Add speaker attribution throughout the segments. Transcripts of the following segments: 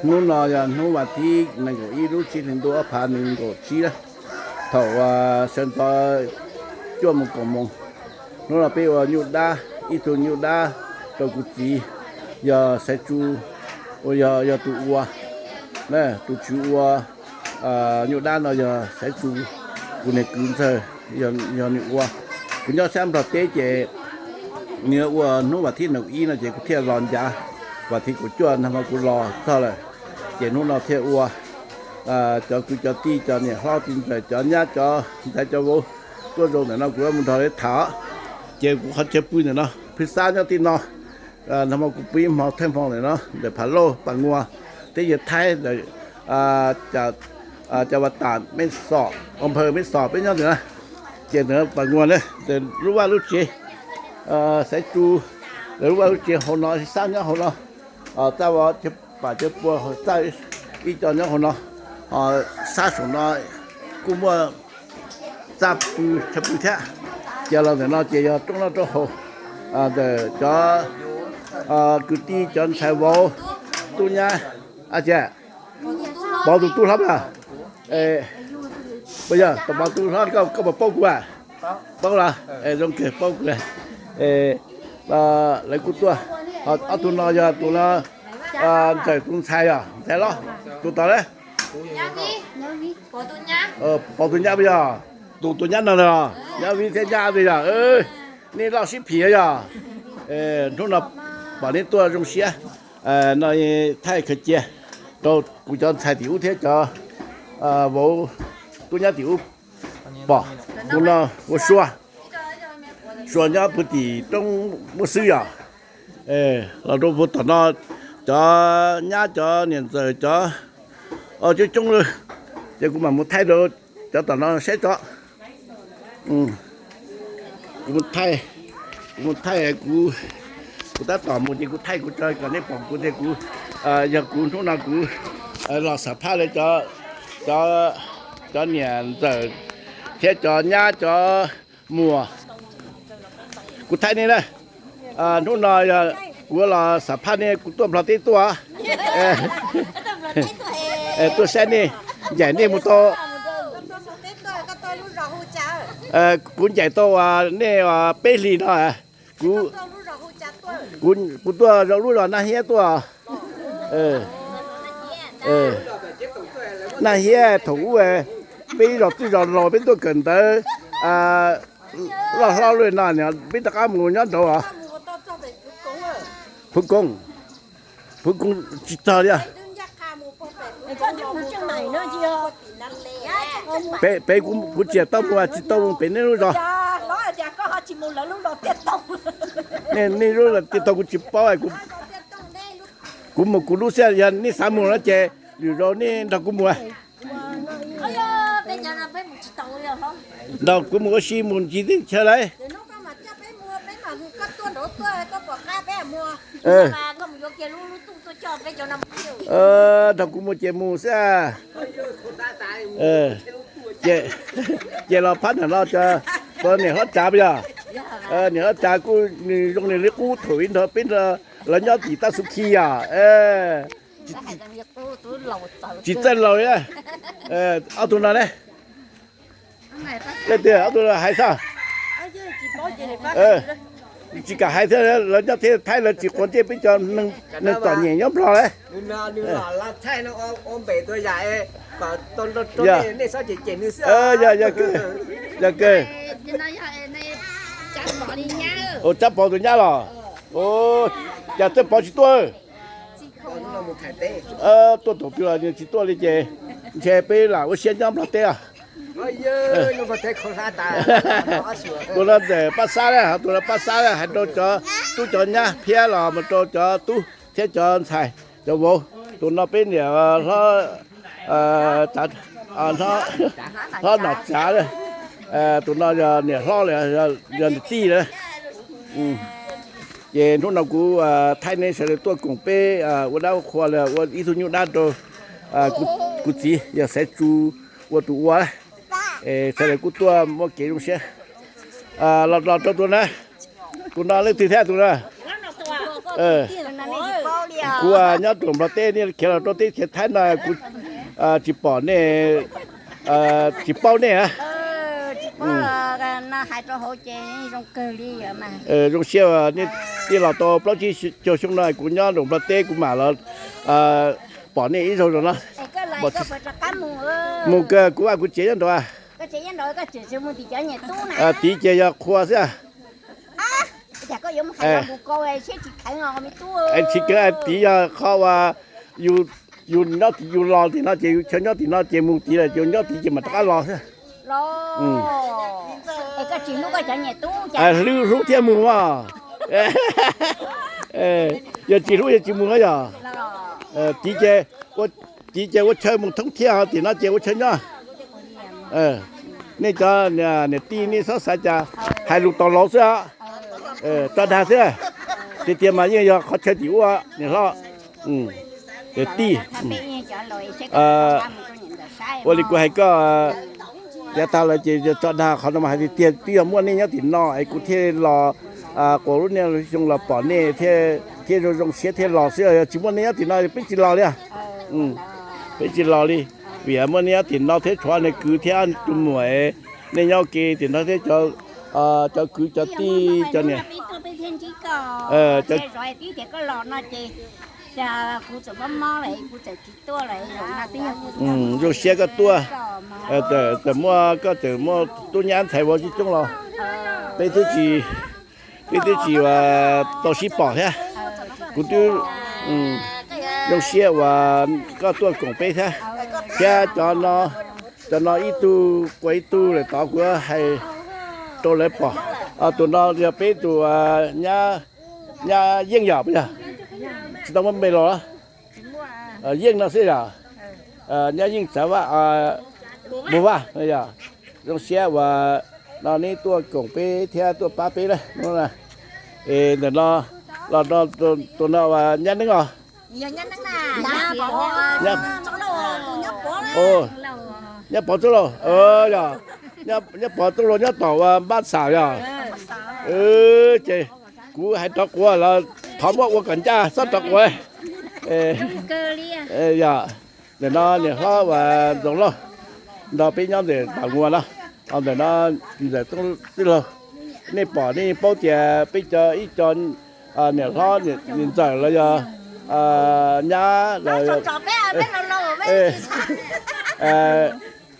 Speaker 1: นู่นอย่านู่นว่าที่นั่นก็อีรู้ชิ้นตัวผ่านนึงก็ชี้ละเท่าว่าเส้นต่อจ้วมกมงนู่นเราไปว่ายุดาอีทุนยุดาตัวกุจีอย่าใส่จูอย่าตัววัวนะตัวจูวัวยุดาเราอย่าใส่จูกูเนี่ยกินเถอะอย่านี่วัวคุณยอดแซมเราเจ๊เจเนื้อวัวนู่นว่าที่หนึ่งอีน่ะเจกูเที่ยวร้อนจ้าว่าที่กูจ้วนทำมากูรอเท่าไหร่เจนู่นเราเที่ยววัวจอกูจอตีจอเนี่ยเฮาจินใจจอญาจอใจจอโวตัวโรงเนี่ยเนาะกูว่ามึงทอได้ถาเจกูเขาเจ็บปุ้ยเนี่ยเนาะพิซซ่าเนาะติเนาะทำมากูปีหมอเทมพองเนี่ยเนาะเดี๋ยวพะโล้ปังงัวที่อยู่ไทยเดี๋ยวจะวัดตาดไม่สอบอำเภอไม่สอบเป็นยังไงนะเจเนื้อปังงัวเนี่ยแต่รู้ว่ารู้เจใส่จูหรือว่ารู้เจหัวเนาะสร้างเนี่ยหัวเนาะแต่ว่าจะป่าจะปัวใส่อีจอเนี่ยหัวเนาะซาสุนน้อยกูว่าจับปูชับปูแท้เจ้าเราเนี่ยเนาะเจ้าตรงนั้นตรงหัวแต่จ้ากุฏิจอนชายวอตุญญาอาเจ้บอตุรับอ่ะbây giờ tao bảo tu nó có một bông qua bông là trong kia bông này lấy cút tua tu nó giờ tu nó chạy tu sai à sai lo tu tao đấy bỏ tu nhá bây giờ tu nhá nào nè nhá vì thế nhá bây giờนี่เราสิผีอ่ะทุกนับป่านนี้ตัวตรงเสียในไทยคือเจียเรากูจะใช้ติ๋วเท่จะโวตัวนี้ติ๋วบ่กูน่ะ我说人家不地ต้อง不需要เรา都不等到จะญาจะเนี่ยจะจะจงเลยจะกูมาหมดไทยเราจะตอนนั้นเสร็จจะกูไทยกูđã tỏ một cái thay của chơi còn đấy phòng của thếกูgiờกูlúc nàoกูlò sả pha lên cho nhà giờ thế cho nhá cho mùaกูthay này đây lúc nào giờกูlò sả pha nàyกูtôm lò tít tua tua xe này giải này một tôกูgiải tô này bê lì đóกูตัวเรารู้หรอนาเฮียตัวนาเฮียถูปีเราที่เราเป็นตัวเกินแต่เราเลยน่ะเนี่ยเป็นตะการหมูยันตัวพึ่งกงจิตใจอ่ะเป้กูเจียต้มว่าจิตต้มเป็นนี่รู้หรอนี่รู้ละติดต่อกูจิบป้อยกูรู้เสียยันนี่3 โมงแล้วเจอยู่รอนี่ดอกกูมัวดอกกูมัว4 โมงจีดิใช่ไหมดอกกูมัวเจมูเสียเจเราพัดเราจะตอนนี้เขาจับอ่ะเนี่ยเขาจับกูนี่ตรงนี้เรียกกูถอยเถอะเป็นแล้วยอดจีตาสุขีอ่ะจีเต้นเราเนี่ยเอาตัวนั้นเลยเดี๋ยวเอาตัวนั้นหายซะจีกะหายเถอะแล้วยอดเทไทยแล้วจีคนเจ็บไปจนนึงต่อเหนียยอมรอเลย
Speaker 2: นึงหล่อละใช่น้องอมเป๋ตัวใหญ่ป่ะต้นนี่ซะเจ๋งๆนี่เสื้อ
Speaker 1: อย่าเกยจับปอตัวนี้หรอจะจับปอกี่ตัวตัวตัวเนี่ยกี่ตัวเลยเจไปล่ะว่าเสียงจำพลาดเตะ
Speaker 2: นูก็เตะคนละตา
Speaker 1: ตัวละเดปัสสาวะตัวละปัสสาวะให้ตัวจอตู้จอเนี่ยเพี้ยหรอมันตัวจอตู้เทียจอใส่จะโวตัวนั้นเป็นเนี่ยจัดเขาหนักจ๋าเลยตัวนั้นเนี่ยเขาเลยยันตีเลยเย็นทุกนักกูไทยในเสด็จตัวกงเป้วันดาวควาเลยวันอีทุนยุด้านตัวกูจีอย่าใส่จูวันตัวเสด็จกูตัวมั่วเกลุ่มเสียเราตัวนั้นกูนอนเล่นตีแท้ตัวนั้น กูnhớ tụi nó têนี่เขียนตัวtêเขียนท้ายหน่อยกูchỉ bỏ nè chỉ bao nè hả
Speaker 3: chỉ bỏ nó hai trò hỗ trợ trong cơ đi mà
Speaker 1: trong xeนี่ที่เราโตเพราะที่โจช่วงนั้นกูnhớ tụi nó têกูมาแล้วbỏ nè ít rồi đó
Speaker 3: cái lại có phải cho cá
Speaker 1: mù cơกูกูchế cho rồi
Speaker 3: cái chế nhân rồi cái chế cho mua thì cho nhà tu nè
Speaker 1: tí chế cho khoa chứ
Speaker 3: chả có giống hay là cô ấy sẽ chỉ khai ngon mới tu
Speaker 1: anh chỉ cái tí khóว่าอยู่nó thìอยู่รอthì nó chỉ cho nó thì nó chỉ mù tí là cho nó thì chỉ mà tất lo thôi
Speaker 3: lo cái chuyện lúc cái cho nhà tu
Speaker 1: lưu thiên mù mà giờ chỉ lúc giờ chỉ mù cái giờ chỉ chế我chơi mù thông thiên thì nó chế我chơi nháนี่ก็เนี่ยตีนี่ซะซะจะให้ลูกตอลอซะตอดาซะที่เตรียมมาเนี่ยเขาใช้ดิวอ่ะเนี่ยเนาะเดี๋ยวตีวันนี้กูให้ก็จะตาเลยจะตอดาเขาต้องมาให้เตรียมเตรียมวันนี้เนี่ยติดนอไอ้กูเทรอกว่ารุ่นเนี่ยจงรอปอเนี่ยเทจงเสียเทรอเสียจิวันนี้ติดนอเป็นจิรอเนี่ยเป็นจิรอดิvì mà nia thì nó thế cho này cứ theo tụm muội nên nhau kia thì nó thế cho cứ cho ti cho nè
Speaker 3: cho rồi tí thì có lò nó chị cha cụ sẽ bấm mò lại cụ sẽ chỉ tua lại rồi nó tiếng
Speaker 1: rồi xe cái tua để mua cái để mua tu nhãn thay vào trong lò bây thứ chỉ là tổ sĩ bỏ thế cụ tu rồi xe và cái tua cũng bây thế cha cho nó ít tu quấy tu để tao của hay tôi lấy bỏ tụi nó giờ bé tụi nhà yên giờ bây giờ chỉ tao muốn bê lo yên nó sẽ là nhà yên sao vậy bố ba bây giờ trong xe và nó ní tua cổng bé theo tua ba bé đấy nó là để nó tụi nó và nhà đứng rồi nhá bỏ chỗ rồi giờ nhá bỏ chỗ rồi nhá tàu bát xào giờ chị cú hay tóc quá là thắm quá cảnh cha sắp tóc quá giờ để nó và giống nó bên nhau để bảo nguồn đó để nó để tôi rồi nên bỏ đi bao tiền bây giờ ít cho để nó nhìn trời là giờ nhá rồi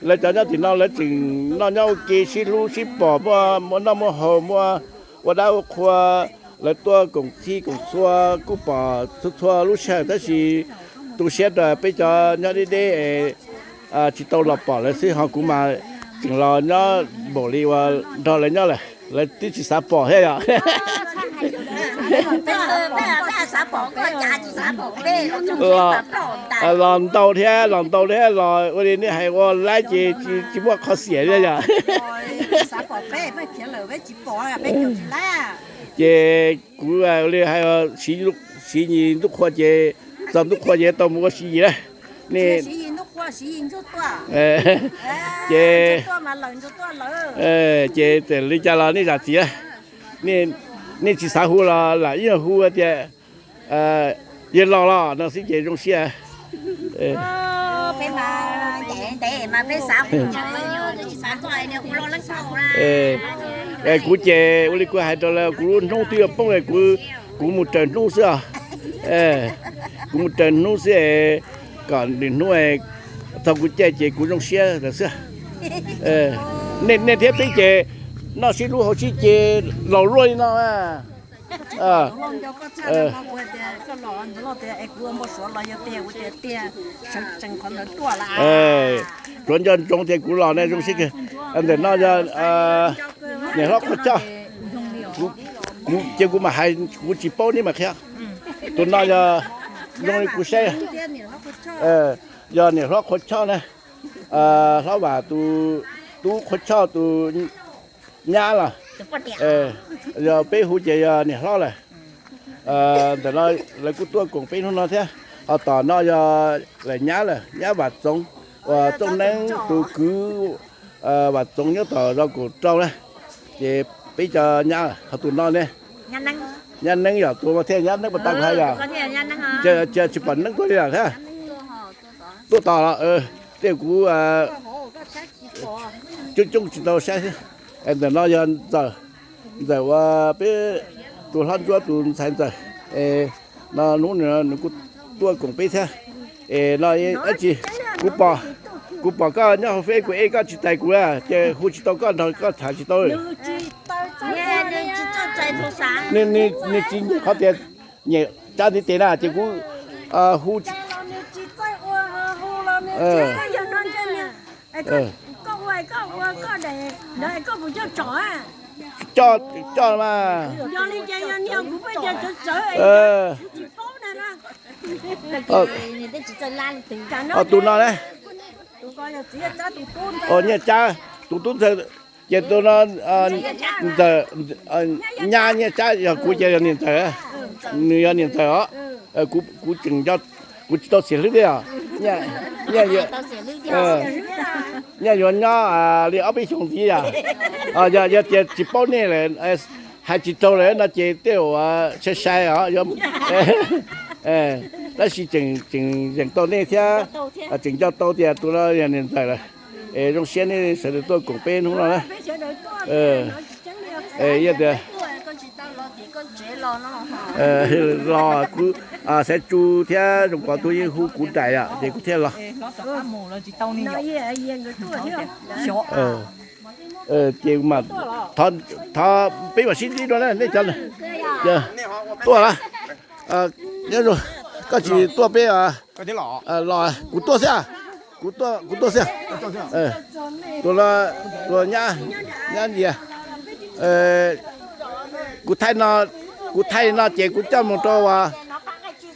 Speaker 1: lấy cho nó thì nó lấy chừng nó nhau kia xí lu xí bỏ mua nó mua hồ mua đau khoa lấy tua cùng xí cùng xua cú bỏ xua lu xe đó thì tu xe rồi bây giờ nhau đi chỉ tàu lọp bỏ lấy xí họ cũng mà chừng lo nó bỏ đi và đó lấy nhau lấy tí chỉ xả bỏ hết rồi lòng tàu thế rồiวันนี้ให้ว่าไล่จีว่าเขาเสียเลยจ้ะเจกูเรียกให้สียินทุกคนเจจำทุกคนเจต้องมัวสีเลยนี่เจเจแต่ลิจารานี่จะเสียนี่chỉ xã hội là ít khu thì yên lo nó sẽ dễ trong xe
Speaker 3: bên mà để mà bên xã hội xã hội này cũng lo lắng sau ra
Speaker 1: cú chè uli cú hai đó là cú nông tiêu bông này cú một trận nông sữa cú một trận nông sữa còn đến nuôi thằng cú chè cú trong xe là sữa nên thế bây giờ nó sẽ lu họ chỉ chè lẩu ruồi nó chuẩn chân trong thì cú lò này trong xích anh để nó ra nhà nó có cho cú chơi cú mà hay cú chỉ bao nhiêu mà khác tụi nó ra trong cú xe giờ nhà nó có cho này nó bảo tu có cho tu nhà là giờ bé hú chơi nè lo này để nó lấy cú tua cùng bé nó thế họ tỏ nó giờ lại nhá bạt giống và trong nắng tu cứ bạt giống nhớ tỏ ra của trâu này thì bây giờ nhá họ tụi nó này nhá nắng giờ tụi mà thế nhá nắng bật tay hay giờ จะปั่นนั่งตัวเดียวฮะตัวต่อละเดี๋ยวกูจุ๊จิตเอาใช่แต่เรายังจะแต่ว่าเป็นตัวท่านตัวตัวใช่ใจเรานู้นเนี่ยกูตัวกงไปใช่เราไอ้จีกูบอกก็เนี่ยเฟกูก็จิตใจกูอ่ะจะหูจิตก็ถ่ายจิตตัวนี่จริงเขาเตียเนี่ยจ้าที่เตียน่ะจะกูหู
Speaker 3: ก็ไว้ก็ได้ก็บ่จะจ่อ
Speaker 1: จ่อมา
Speaker 3: ยอนี่ใจยอนกูไปจะจ่อจิโป้นั่นน่ะนี่ได้จิจะล้านถึงกันเนาะ
Speaker 1: ตัวนั้นเลย
Speaker 3: ตัวก็จะเสียจ้าตัวตุ้น
Speaker 1: เนี่ยจ้าตุ้นเธอเจ็ดตัวนั้นnhàเนี่ยจ้าอย่ากูจะเนี่ยเธอเนี่ยเนี่ยเธอกูจึงจะกูจะต้องเสียเรื่องเนี่ยเนี่ยย้อนเนาะเรียเอาไปส่งที่อย่าจิป้อเนี่ยเลยให้จิตโตเลยนะเจเตี้ยวใช่ยอม但是整到那天整叫到的多了两年在了用现在是多公平弄了也得รอกูใส่จูเที่ยจงกว่าตัวยังฮู้กูได้อ่ะเด็กกูเที่ยรอเจียวมา他俾我先知道咧你真多啦เนี่ยดูก็จีตัวเป้
Speaker 4: ก็ที่หล่อ
Speaker 1: รอกูตัวเสียตัวญ่เดียกูไทยนอเจกูจำมันตัวว่า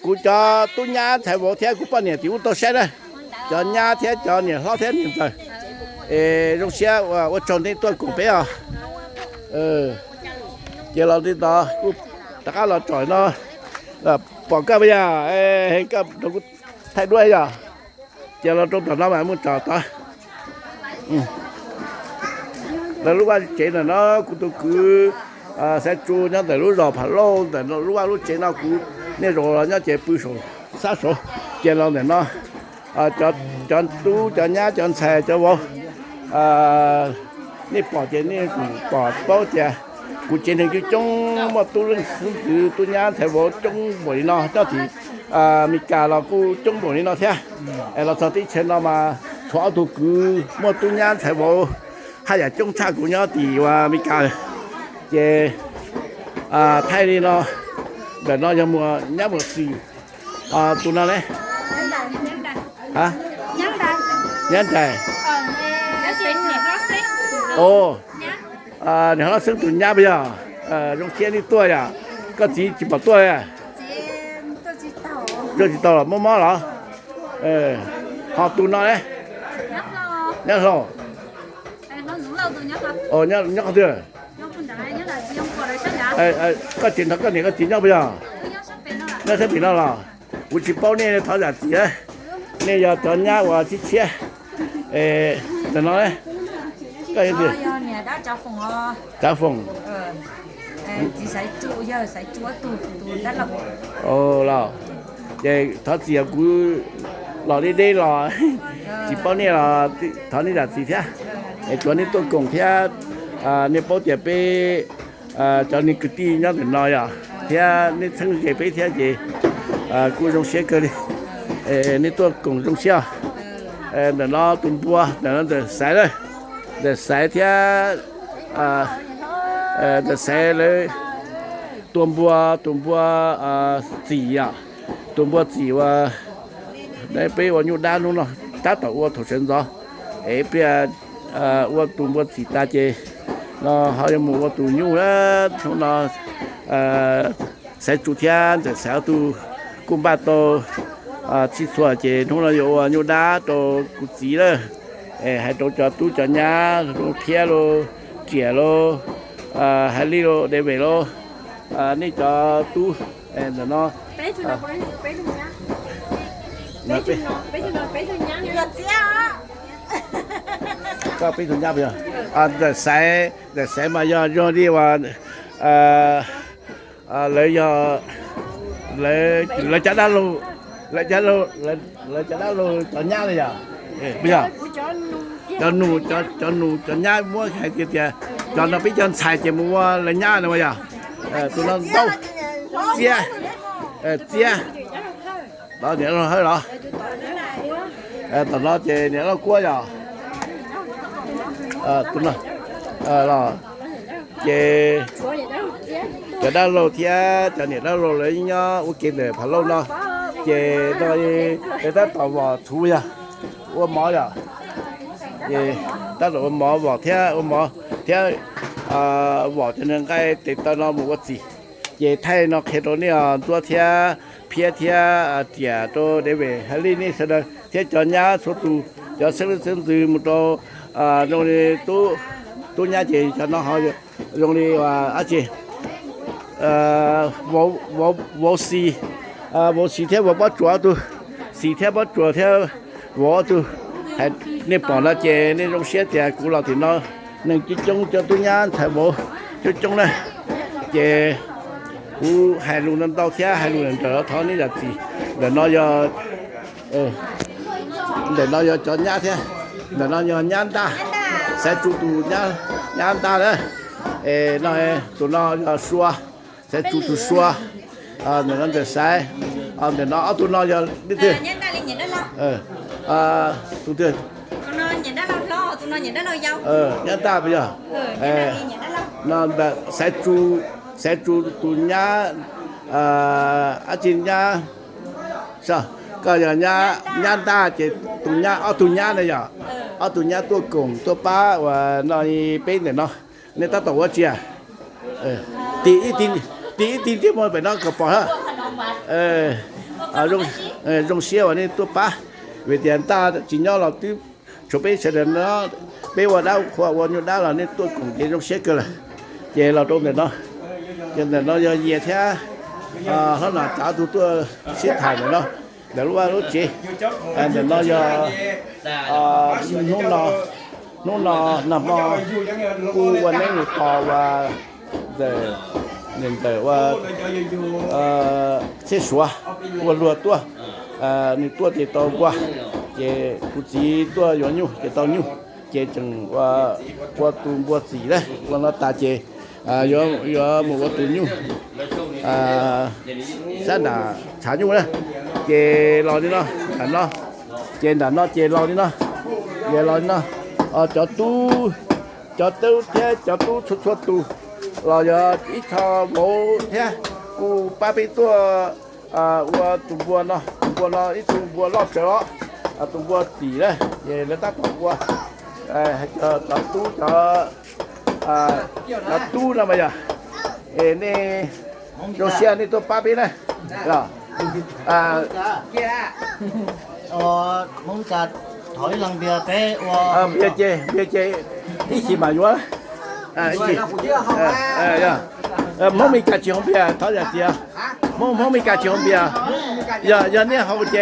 Speaker 1: กูจะตัวญ่ไทยบ่เที่ยกูปะเนี่ยที่กูตัวเสียเลยจะญ่เที่ยจะเนี่ยเราเที่ยนี่ไปโรงเสียว่าจนได้ตัวกูเป้เจเราที่ต่อกูตะก้าเราจ่อยเนาะบอกก็ไม่ยาเห็นก็เราก็ไทยด้วยจ้ะเจ้าเราต้องทำน้ำมันมุ่งจ่อต่อแล้วรู้ว่าเจ๋งนะเนาะกูต้องคือใส่จูเนี่ยแต่รู้รอผ่านโลแต่รู้ว่ารู้เจ๋งนะกูเนี่ยรอเนี่ยเจ๋งปืนสูซาสูเจ้าเราเนี่ยเนาะจอนตู้จอนย่าจอนแช่จอนวนี่ปอดเจ๋งนี่กูปอดเป้าเจ๋กูเจนถึงจงมาตัวเรื่องคือตัวนี้แต่ว่าจงบ่อยเนาะเจ้าที่มีการเรากูจงบ่อยเนาะเท่าเราตอนที่เชิญเรามาขอตัวกูมาตัวนี้แต่ว่าให้อย่าจงชากูเนาะที่ว่ามีการเจไทยนี่เนาะแบบเนาะยังมัวสีตัวนั้นเลยฮะยังใจโอ้เนี่ยเราซื้อตุนยาไปอ่ะโรงเรียนนี่ตัวอ่ะก็จีบตัวอ่ะตัวจีโตหรอมั่วๆหรอหอบตุนน้อยเลยnhắc rồi nhắc chưa có chuyện thật có này có chuyện nhau bây giờ nó sẽ bị nó là我去包呢讨点钱呢要找人家我去切等到嘞cái gì trả phòng
Speaker 3: chỉ phải chú giờ phải chúa tù đã lập
Speaker 1: là vậy thọ gì cũng lò đi lò chỉ bao nhiêu là thọ này là gì thế chỗ này tôi cùng thế này bao giờ bé cho nên cứ đi nhau để nói à thế này thằng gì bé thế gì cũng trong xe cơ đi này tôi cùng trong xe để nó tung bua để nó để xài đây để xài thế để xài lấy tung bua gì à tung bua gì và đây bây giờ nhiều đàn luôn rồi ta tạo qua thổ sinh rồi bây giờ qua tung bua gì ta chơi nó họ dùng một tủ nhiều đó chúng nó sẽ chủ thiên để sẽ tu cung ba tô chỉ số chơi chúng nó nhiều đá tô cục gì đó hay tô cho tu cho nhà tô thiên lo chè lo hay li lo để về lo này cho tu nóก็ไปถึงยาไปแต่ใส่มาย่อที่ว่าเลย le cha da lo le cha da lo cho nhá này à bây giờ cho nụ cho nhá mua hay kia cho nó biết cho xài chỉ mua là nhá này bây giờ tụi nó đâu chia đó để nó hơi đó tụi nó chỉ để nó cua rồi tụi nó là chỉ cho đó lâu thì cho nên đó lâu lấy nhá ok để phải lâu nó chỉ đó để ta tàu vào thu ya我毛呀也但是我毛vào theo毛theo vào cho nên cái để tao nó một cái gì也thay nó khi đó nèตัวtheo phía theo tiền đó để về hay đi nè sau đó theo cho nhà số tu cho sinh từ một đó rồi đi tu nhà chị cho nó họ rồi đi chị vô xì theo vô bắt chuột tu xì theo bắt chuột theo vô tu hay nên bỏ nó chè nên trong xe chè cũ là thì nó nên chỉ trông cho tu nhà thay vô chỉ trông này chè cũ hai luôn năm đầu theo hai luôn trở thọ này là gì để nó cho để nó cho nhà theo để nó cho nhà ta sẽ chủ tu nhà ta đấy nó tụi nó xua sẽ chủ tu xua để nó để sai để nó tụi nó cho đi thôi tụi tôi
Speaker 4: nó nhận đó lo tụi nó nhận đó lo dâu
Speaker 1: nhà ta bây giờ nó sẽ chủ tụi nhà trên nhà sao cái nhà ta chỉ tụi nhà này giờ tụi nhà tôi cùng tôi ba và nó bên này nó nên ta tổ chia tí cái mọi nó có bỏ ha rong xe vào nên tôi ba về tiền ta chỉ nhau là tí chỗ bên sẽ đến nó bên vào đâu khoa vào nhau đó là nên tôi cùng cái rong xe cơ là về là trong này nó cho nên nó về theo nó là trả tụi tôi xếp thải này nó để lúc chị để nó nó nằm ở khuวันนี้พอว่าแต่ว่าเสียสัวว่ารัวตัวนี่ตัวที่โตกว่าเจผู้จีตัวย้อนอยู่เจโตอยู่เจจังว่าตูบัวสีเลยว่าเราตาเจย้อนหมู่ว่าตูอยู่sanlà trả chung đấy chè lò đi nó đàn nó chè đàn nó chè lò đi nó chè lò đi nó cho tu thế cho tu xuất tu lò giờ ít cho bố thế cu ba bị tua tụ bùa nó ít tụ bùa lót cho nó tụ bùa tỉ đấy chè nó tác tụ bùa cho tu là bây giờ nè rong xeนี่ตัวป้าพี่นะ
Speaker 5: มึงจะถอยหลังเบียร์เต้ว่า
Speaker 1: เบียร์เจอีสิมาอยู่อีสิมึงมีการชิงเบียร์เท่าไหร่เสียมึงมีการชิงเบียร์อย่าเนี่ยเขาเจ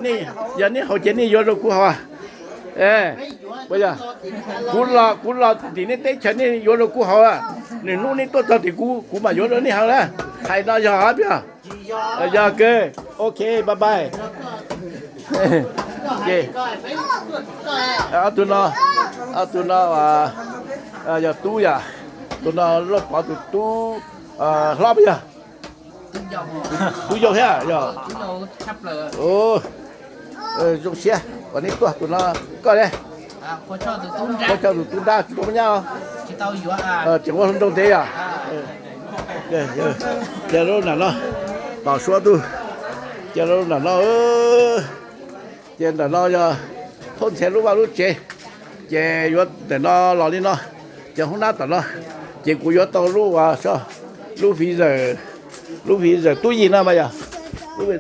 Speaker 1: นี่อย่าเนี่ยเขาเจนี่ยอดกูเหรอbây giờ cú là thì nên tết chân nên vô được cú hậu à nên lúc này tôi cho thì cú mà vô được này hậu đó thầy nó giờ hết chưa giờ kê ok bye bye tụi nó giờ tu à tụi nó lót bỏ tụi tu lót bây giờ tu vô thế à giờ dùng xeวันนี้ตัวnó có đây
Speaker 5: có cho tụi
Speaker 1: tụi ta tụi với nhau
Speaker 5: chỉ tao yếu
Speaker 1: chỉ có trong thế à giờ lúc nào nó bảo số tu giờ lúc nào nó giờ là nó giờ thôn xe lúc vào lúc chế chế yếu để nó lò đi nó giờ không nát nó chế của yếu tao lúc à sao lúc phí giờ túi gì nữa bây giờ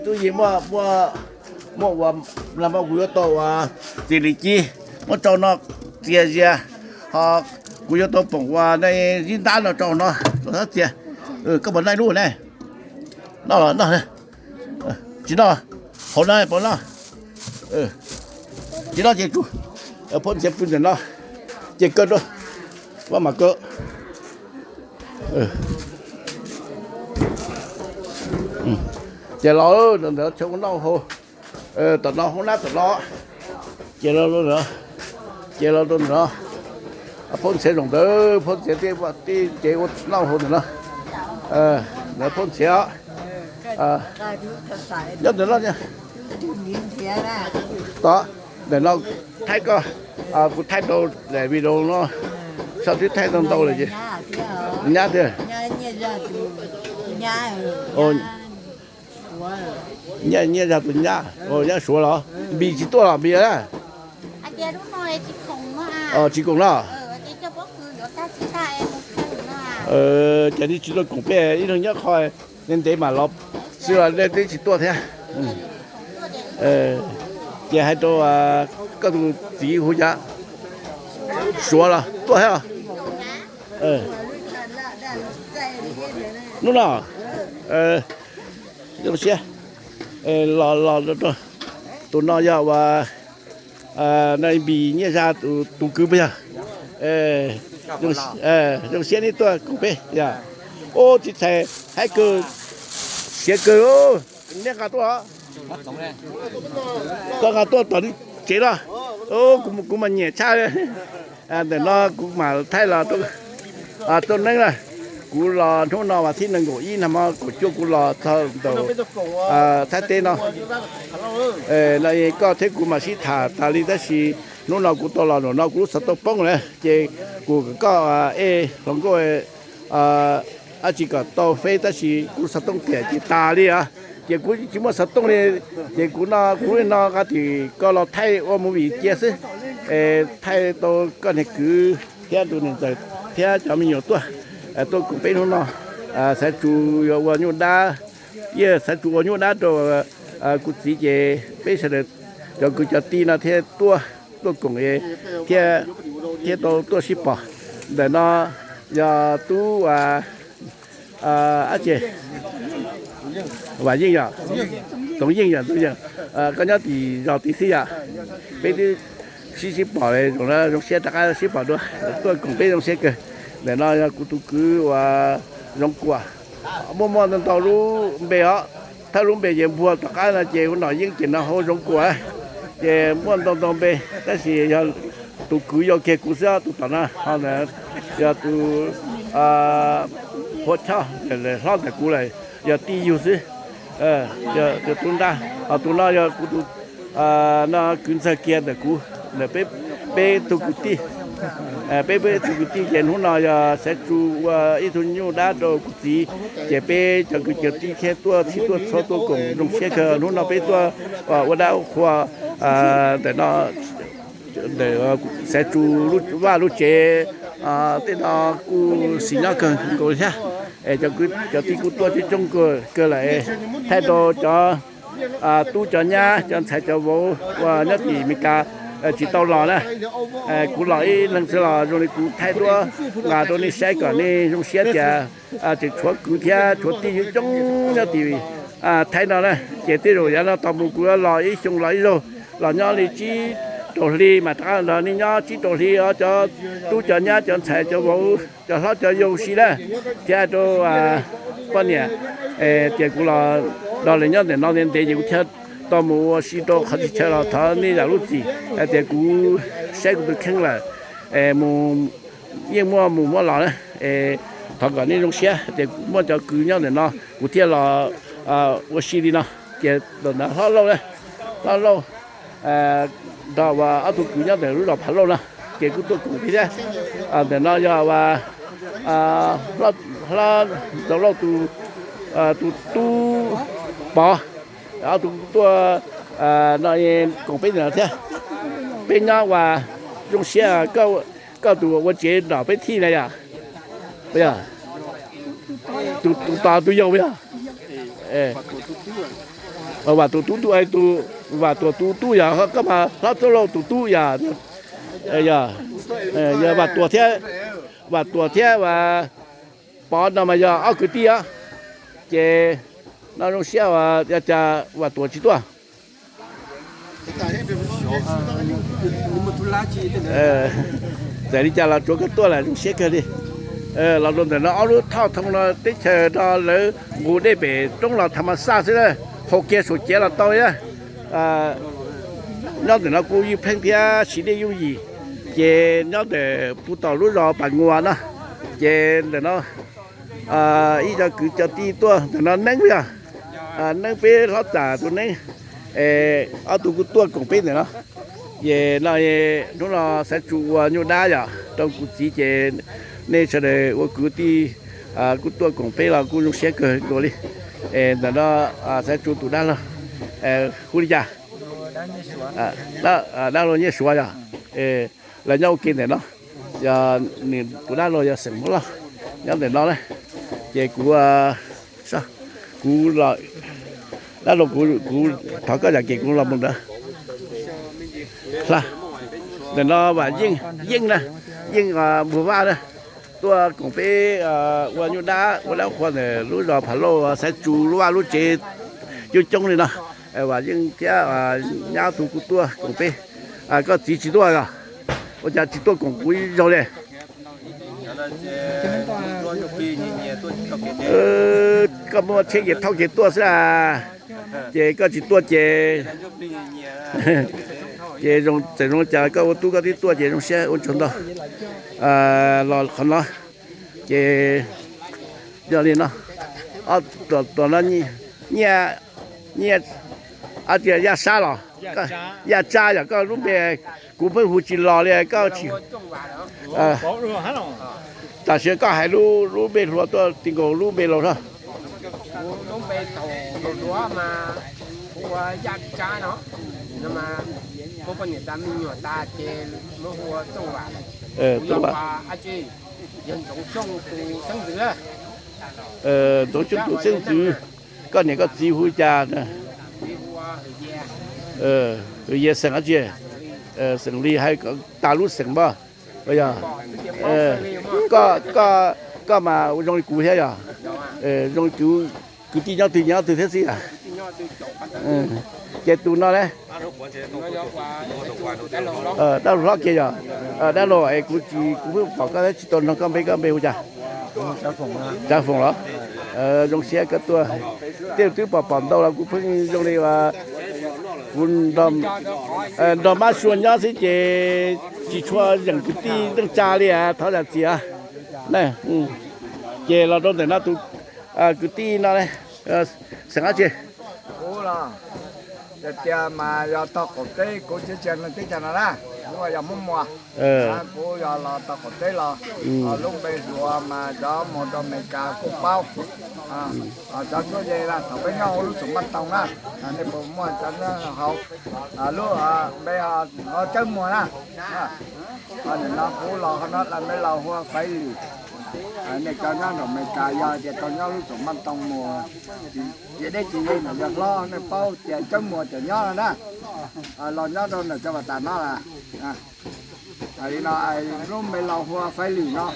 Speaker 1: túi gì muaว่าลำบากกูโตว่าสิริจีมันเจ้าเนาะเสียกูโตปงว่าในยินดาเนาะเจ้าเนาะตัวเสียก็บ่ได้รู้แน่เนาะจีเนาะหอได้บ่เนาะจีเนาะเจจูพ้นเจ็บปืนเนาะเจเกิดด้วยว่ามาเกิด Chè lò nó chống nó hồ. Tao nó không nát tao nó. Chè lò nữa. Chè lò nữa. Phun xe rồng đó, phun xe tí chế nó hồ nữa. Nó phun xe. Nhất nữa nha. Đó, để nó thay cơ. Cũng thay đồ để video nó. Sao thì thay đâu là gì? Nhá thế. Nhá ra tụi nhá. Nhá số đó. Bị chỉ to là bị á.
Speaker 3: Anh kia đúng rồi, chị cùng nó à.
Speaker 1: Chỉ cùng đó.
Speaker 3: Chị cho bố cứ có ta chỉ ta em một thân nó à.
Speaker 1: Chả đi chỉ nó cùng bé, ít hơn nhá khỏi nên để mà lọp. Xưa là nên để chỉ to thế. Chả hay to các tụi chỉ hú giá. Số là to hết à? Nó nào? Được chưa? Lò tụi nó giờ và này bị nhẹ ra tụi cứ bây giờ dùng xe đi tôi cũng biết dạ ô chị thầy hai cơ xe cơ ô nhẹ cả tôi hả tôi cả tôi tận chế rồi ô cũng mà nhẹ cha đấy để nó cũng mà thay là tôi nói là cú lò nó nào mà thiên năng của y nằm mà của chỗ cú lò thợ đầu thay tên nó lại có thế cú mà xí thả đi đó xí nó nào cú to lò nó cú sắp to bông này chỉ cú có lòng có chỉ có to phê đó xí cú sắp to tiền chỉ ta đi à chỉ cú chỉ mà sắp to này chỉ cú nó cái thì có lò thay ở một vị chia sẻ thay to cái này cứ theo tụi này theo cho mình nhiều tuổi tôi cũng biết nó sẽ chủ yếu vào nhau đá sẽ chủ vào nhau đá rồi cũng chỉ về bây giờ rồi cũng cho tin là theo tôi cũng theo tôi ship bỏ để nó giờ tu chị và gì vậy tổng gì vậy tôi giờ cái nhớ thì giờ tí xí à bây giờ ship bỏ này rồi nó dùng xe tất cả ship bỏด้วยtôi cũng biết dùng xe cơ để nó cụ tu cứ và rong quả mua tao lú bè áถ้าลุงเบยบัวตะกานะเจคนหน่อยยิ่งกินนะโหรงกัวเจม่วนตองเบแต่สิยาตุกุยอเคกุซะตุตนะฮะนะยาตุพอชะเลยฮอตะกุเลยยาตีอยู่ซิยาตุนดาตุนะยากุตุนะกุนซะเกียตะกุเนี่ยเปตุกุติbé tụi chị hiện hôm nào giờ sẽ chú ít thôi nhiêu đá đồ của chị chị bé cho cái chuyện đi khai tua thì tua số tua cùng dùng xe cơ hôm nào bé tua và đã khoa để nó để sẽ chú lúc chế tên nó cu xí nó cần rồi ha cho tí cu tua thì trong cơ lại thay đồ cho tu cho nhà cho thay cho bố và nhất thì mình cả chỉ tàu lò nè, cú lò ấy lần sau lò rồi cú thay đua, là tôi đi xe còn đi dùng xe chả, chỉ chuột cú thia chuột đi trong nhau thì thay nó nè, chỉ tí rồi nó tàu một cú lò ấy dùng lò ấy rồi, lò nhau thì chỉ đồ ly mà ta lò đi nhau chỉ đồ ly ở cho tu cho nhà cho chạy cho bố cho nó cho dùng xí nè, theo cho con nhỉ, chỉ cú lò lấy nhau để nó lên để dùng theo tao mua xí đồ khát chơi là thà nên là lúc gì để cú xe cũng được khen là mua yên mua lò đấy thằng cái này dùng xe để mua cho cứ nhau để nó cú theo là我xí đi nó để nó lâu đấy lâu đó và tụi cứ nhau để lúc đó lâu nè để cú tụi cũng đi đấy để nó giờ và lâu tụi bỏ tụi nó cũng biết là thế bên nhau và dùng xe cao tụi tôi chế đảo bên thi này à bây giờ tụi tụi dâu bây giờ và tụi ai tụi và tụi giờ các mà lát lâu tụi giờ giờ và tụi thế và bỏ nó mà giờ ở cái tia chế nó dùng xe và tụi chỉ tụi để đi là chỗ cái tua là dùng xe cái điเราโดนแต่เราเอาลูกเท่าทำเราได้เจอเราเลยงูได้เบะต้องเราทำมาซาใช่ไหม后街所接了到呀那等到故意喷天系列有意也那的不到路绕办公呢也等到一个cứ cho đi tua nó nâng bây nâng bê nó trả tụi nâng ở tụi cái tua cũng bê này nó về nó sẽ chủ nhiều đa rồi trong cuộc chỉ chế nên sẽ để tôi cứ đi cái tua cũng bê là cũng sẽ cờ rồi đi là nó sẽ chủ tụi đa rồi khu đi ra đa rồi nhé xóa rồi là nhau kia này nó giờ tụi đa rồi giờ sừng mất rồi nhau để nó đấy về của sao của là đó là của thọ có giá trị của là mình đó là để nó và riêng này riêng vừa qua đây tôi cũng phải qua như đá qua đó qua này lúc đó phải lo sẽ chú lúc chế chú trông này nè và riêng cái nhà tù của tôi cũng phải có chỉ tôi rồi bây giờ chỉ tôi cũng quý rồi đây có một chiếc gì thâu gì tua ra chế có chỉ tua chế chế dùng chả có tu có tí tua chế dùng xe ôn chốn đó lò khẩn nó chế giờ đi nó tụi nó nhẹ chế ya sa lò ya cha rồi có lúc về cũng phải phụ chỉ lò này có chỉ ta sẽ có hai lú bê lúa tôi tình cầu lú bê lúa thôi
Speaker 2: lú bê tổ lúa mà của gia cha nó nhưng mà có bao nhiêu ta mình nhỏ ta chơi mới mua trồng vào
Speaker 1: trồng vào
Speaker 2: anh chị dân trồng sông từ sông dừa
Speaker 1: tổ chức tụ sông dừa có những cái chi hữu cha nè rồi giờ sừng gì sừng đi hay có ta lú sừng bao bây giờ có mà dùng củ thế à dùng củ tí nhau từ thế gì à cái tụ nó đấy đau lót kia rồi đau lót củ chỉ củ bỏ cái chỉ tồn nó có mấy chả trả phòng đó dùng xe cái tua tiêu thứ bỏ đâu là cũng phải dùng đi và quân đom mà xuân nhá thì chỉ cho những cái tí đang trả đi tháo ra gì này chế là đâu để nó tụ cái tí nó này sáng á chị
Speaker 2: cú là giờ mà giờ tao có cái cú chỉ chơi là cái gì đó nhưng mà giờ muốn mua cú giờ là tao có cái là lúc bây giờ mà cho một đôi mày cá củ bao cho số gì là tao với nhau lúc sủng bắt tông á nên bố mua cho nó học lúc bây giờ nó chân mua nè nên nó cú là nó là mấy lò hoa phải này cho nó rồi mày cá giờ thì tao nhau lúc sủng bắt tông mùa vậy đấy chị là giờ lo này bao tiền chân mùa chờ nhau đó lo nhau đâu là cho bà ta nó là đi nó lúc mấy lò hoa phải lì nó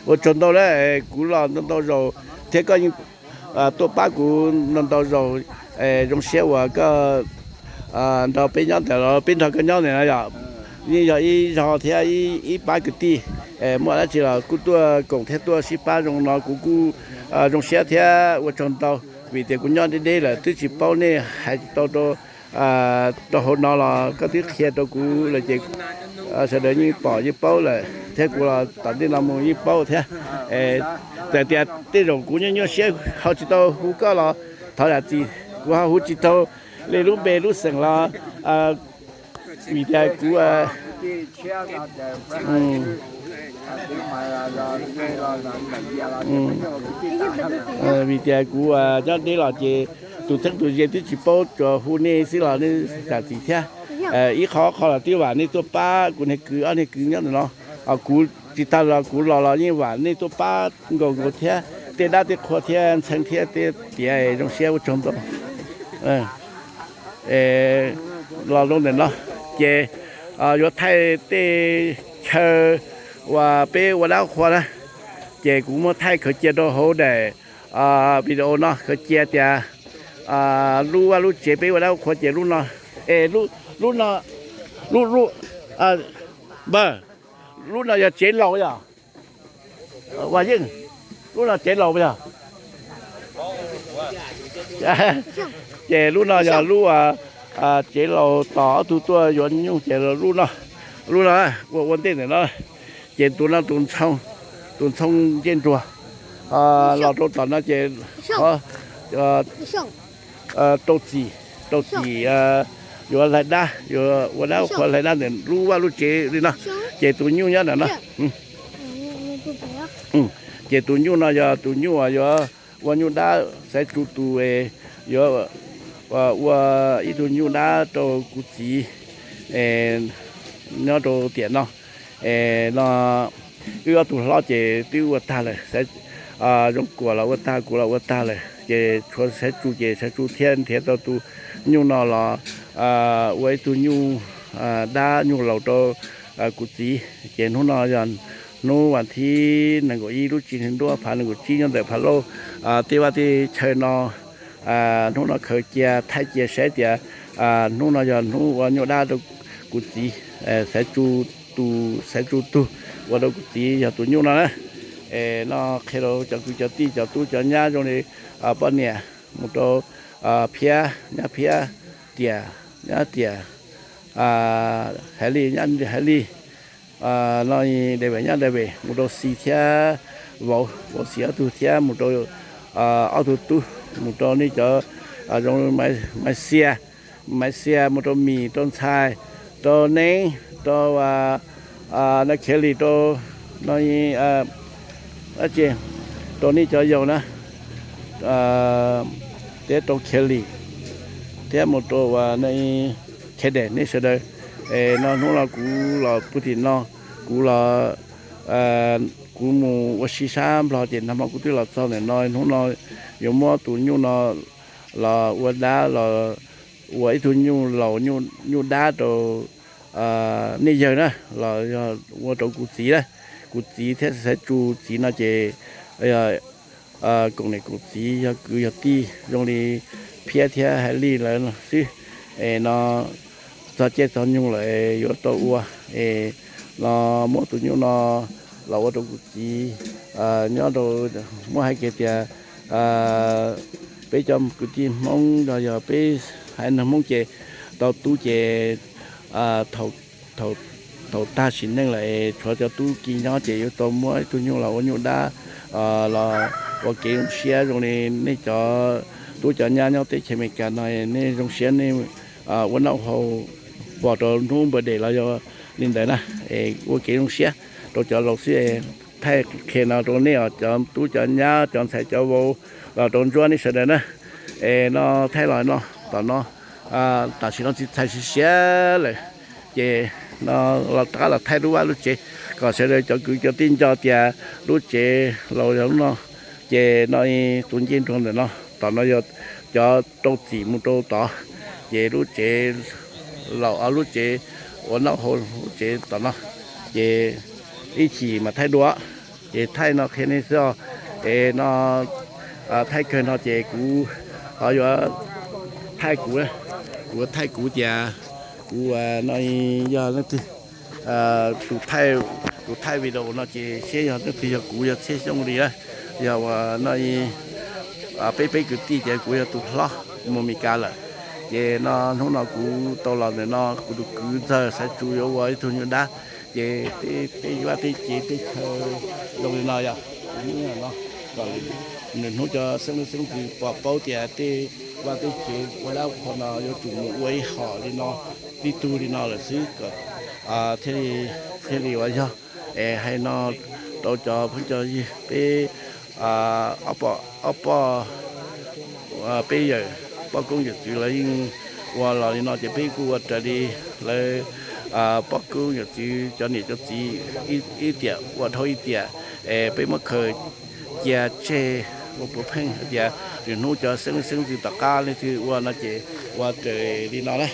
Speaker 1: 我准到嘞，古老弄到肉，这个多把古弄到肉，用小话个到边样的了，边头个样的呀，你要一朝天一把个地，莫那去了，古多公天多是把用那古用小天我准到，为的古样的嘞了，自己包呢还到到后那了，个啲天到古来这。sau đó như bỏ như bao là thế của là tận đi làm một như bao thế để để rồi cũng như xe họ chỉ tao hú có là tháo ra gì của họ hú chỉ tao lấy lúc bê lúc sừng là vì thế của vì thế của cho nên là chỉ tụi thân tụi gì tụi chỉ bao cho hú này xí là nên là gì thế ý khó là tiêu bản này tôi ba của này cứ anh này cứ nhớ nó cú chỉ ta là cú lò như vậy này tôi ba ngồi thế thế đã thế khó thế thành thế thế để trong xe của chúng tôi lò luôn này nó chế rồi thay thế chờ và bé và đào khoa đó chế cũng mới thay khởi chế đồ hỗ để video nó khởi chế thì lu chế bé và đào khoa chế lu nó lúc nào bơ lúc nào giờ chế lẩu vậy và nhưng lúc nào chế lẩu bây giờ เจรู้เนาะอย่ารู้ว่าเจเราต่อตัวย้อนยุ่งเจเรารู้เนาะว่าวันเต้นเนาะเจตัวนั้นตัวช่องเจนตัวเราตัวตอนนั้นเจตัวจีอยู่อะไรได้อยู่วันนั้นคนอะไรได้เนี่ยรู้ว่ารู้เจดิเนาะเจตัวยุ่งเนี่ยนะเจตัวยุ่งเนาะอย่าตัวยุ่งอย่าวันยุ่งได้ใส่ตัวอย่าว่าอีตัวยุ่งได้ตัวกุฏิเนาะตัวเตียนเนาะเนาะคือตัวเราเจตัววัดตาเลยใส่ยงกัวเราวัดตาเลยเจชวนใส่จูเทียนตัวตัวยุ่งเนาะเราไว้ตัวยุ่งได้ยุ่งเราตัวกุฏิเจนู่นเนาะยันนู่นวันที่นั่งก็อีรู้จริงเห็นด้วยผ่านนั่งก็จริงยังแต่ผ่านโลที่ว่าที่เชิญเนาะนู่นเนาะเคยเจียไทยเจียเสียเจียนู่นเนาะยันนู่นวันยุ่งได้ตัวกุฏิใส่จูว่าตัวกุฏิอย่าตัวยุ่งนะเนาะแค่เราจะกุจะตีจะตู้จะย่าตรงนี้ปนเนี่ยมุดเพียเนี่ยเพียเตียเนี่ยเตียเฮลีเนี่ยเฮลีเราเดบเนี่ยเดบมุดสีเทียวสีตัวเทียมุดเอาตัวมุดนี่จะตรงไม้เสียมุดมีต้นชายตัวนี้ตัวนักเคลีตัวน้อยเจตัวนี้จะอยู่นะเดี๋ยวตัวเคลีเดี๋ยวหมดตัวว่าในเคเดนี่เสด็จนอนนู้นเราเราพูดถึงนอกูเรากูมูวชิชามเราเจนทำมากูที่เราเศร้าเนี่ยน้อยนู้นเราอยู่มั่วตุนอยู่นอเราวันดาเราวันตุนอยู่เราอยู่ดาตัวนี่giờ đó là mua đồ cụ chỉ thế sẽ chú chỉ nó chỉ cùng này cụ chỉ cứ ti dùng đi phía thế hay đi lại nó xí nó cho chết cho nhung lại yếu tố ua nó mua tụi nhung nó là đồ cụ chỉ nhớ đồ mua hai cái tiền bây giờ cụ chỉ mong rồi giờ bây hay là mong chế tàu tu chế thầu ta xin nên lại cho tu kỳ nó chỉ yếu tố mỗi tu nhung là nhung đa là và cái xe rồi này cho tu cho nhà nhau tới chơi mấy cái này này trong xe nàyวันnào hầu bỏ đồ nuông bờ để là cho nên đấy nè và cái trong xe tôi cho lộc xe thay khi nào tôi này cho tu cho nhà cho thầy cho vô là tôi cho này sẽ đấy nè nó thay lại nó tao nó ta chỉ nó chỉ thay xe lại chế nó là thay đúng lúc chế còn sẽ để cho cứ cho tin cho tiền lúc chế lâu giống nó chế nó tuân trên trong này nó tao nó cho tô chỉ một tô tỏ chế lúc chế lâu ở lúc chế ổn nó hồi chế tao nó chế ý chỉ mà thay đũa chế thay nó khi này sao nó thay cái nó chế cũ họ giờ thay cũ đấy của thay cũ già của nói giờ nó thì tụi thay video nó chỉ xe giờ nó thì cũ giờ xe xong đi á giờ nói bé cái tí giờ cũ giờ tụi lo mua mì cá là giờ nó cũ to là nó cũ cứ giờ sẽ chủ yếu với thôi như đã giờ cái qua cái chơi đồng nào giờ như là nó rồi nên hỗ trợ sinh thì bảo tiền thì và cái chuyện qua đâu còn là有主母为好的呢，你读的呢是个thế thì vậy cho hay nó đâu cho phân cho gì bé bây giờ bao công việc chỉ lấy qua là nó chỉ bé của trở đi lấy bao công việc chỉ cho này cho chỉ ít tiền và thôi ít tiền bé mất khởi giờ chơi một bộ phim giờ thì nó cho sinh thì tất cả thì qua nó chỉ qua trời đi nó đấy